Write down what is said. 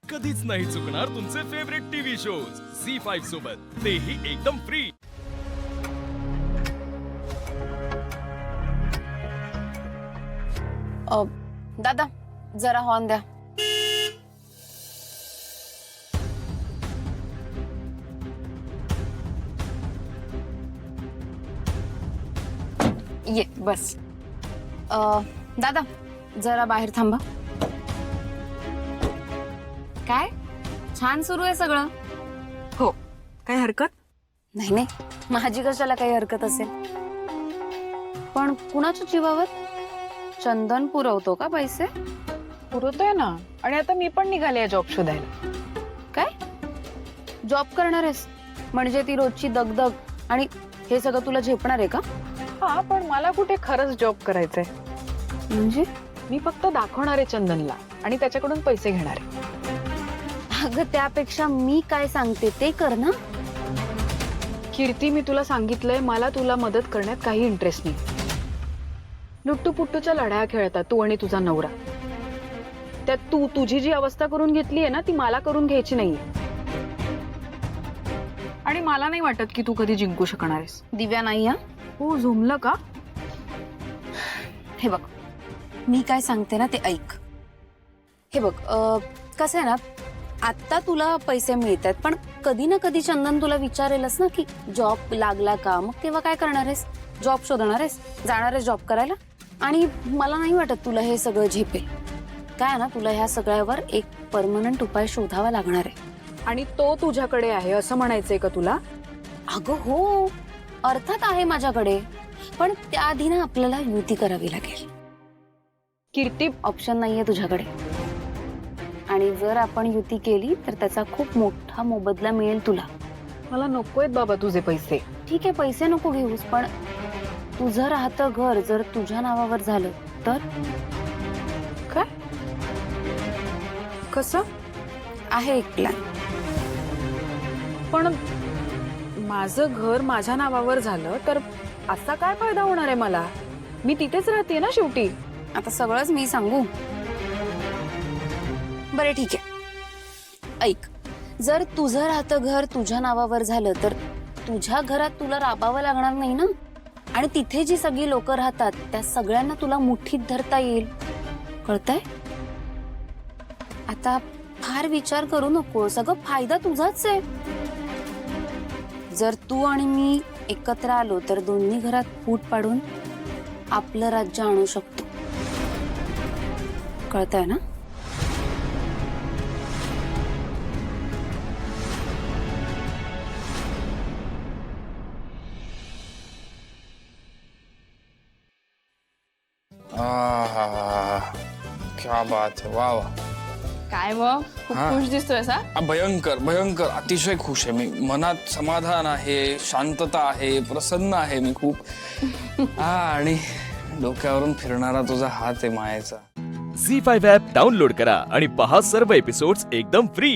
कधीच नाही चुकणार तुमचे फेवरेट टीव्ही शोज झी5 सोबत, तेही एकदम फ्री। दादा जरा हॉर्न द्या। ये बस। दादा जरा बाहेर थांबा। काय छान सुरू आहे सगळं? हो, काय हरकत नाही नाही, माझी कशाला काही हरकत असेल, पण कुणाच्या जीवावर? चंदन पुरवतो का पैसे? पुरवतोय ना, आणि आता मी पण निघाले जॉब शोधायला। काय जॉब करणार आहेस? म्हणजे ती रोजची दगदग आणि हे सगळं तुला झेपणार आहे का? हा, पण मला कुठे खरंच जॉब करायचंय। म्हणजे मी फक्त दाखवणार आहे चंदनला आणि त्याच्याकडून पैसे घेणार आहे। अगं त्यापेक्षा मी काय सांगते ते कर ना। कीर्ती, मी तुला सांगितलंय, मला तुला मदत करण्यात काही इंटरेस्ट नाही। लुट्टू पुट्टूच्या लढाया खेळतात तू आणि तुझा नवरा। त्यात तू तुझी जी अवस्था करून घेतली आहे ना, ती मला करून घ्यायची नाहीये, आणि मला नाही वाटत की तू कधी जिंकू शकणार आहेस। दिव्या नाही हा? हो, झुमलं का? हे बघ, मी काय सांगते ना ते ऐक। हे बघ, कसं आहे ना, आता तुला पैसे मिळतात, पण कधी ना कधी चंदन तुला विचारेलच ना की जॉब लागला का, मग तेव्हा काय करणार आहेस? जॉब शोधणार आहेस, जाणार आहेस जॉब करायला? आणि मला नाही वाटत तुला हे सगळं झेपेल। काय ना, तुला ह्या सगळ्यावर एक परमनंट उपाय शोधावा लागणार आहे। आणि तो तुझ्याकडे आहे असं म्हणायचंय का तुला? अगं हो, अर्थात आहे माझ्याकडे, पण त्याआधी ना आपल्याला युती करावी लागेल। कीर्ती, ऑप्शन नाहीये तुझ्याकडे, आणि जर आपण युती केली तर त्याचा खूप मोठा मोबदला मिळेल तुला। मला नकोयत बाबा तुझे पैसे। ठीक आहे, पैसे नको घेऊस, पण तुझं राहतं घर जर तुझ्या नावावर झालं तर? काय? कसं? आहे एक प्लॅन। पण माझं घर माझ्या नावावर झालं तर असा काय फायदा होणार आहे मला? मी तिथेच राहते ना शेवटी। आता सगळंच मी सांगू? बरे ठीक आहे, ऐक। जर तुझं राहतं घर तुझ्या नावावर झालं तर तुझ्या घरात तुला राबावं लागणार नाही ना, आणि तिथे जी सगळी लोक राहतात त्या सगळ्यांना तुला मुठीत धरता येईल। कळतंय? आता फार विचार करू नको, सगळं फायदा तुझाच आहे। जर तू आणि मी एकत्र आलो तर दोन्ही घरात फूट पाडून आपलं राज्य आणू शकतो। कळतंय ना? क्या बात है, वाह वाह। काय मग खूप खुश दिसतोय सा? भयंकर भयंकर अतिशय खुश आहे मी। मनात समाधान आहे, शांतता आहे, प्रसन्न आहे मी खूप। आणि डोक्यावरून फिरणारा तुझा हात आहे मायेचा। झी5 ॲप डाउनलोड करा आणि पहा सर्व एपिसोड्स एकदम फ्री।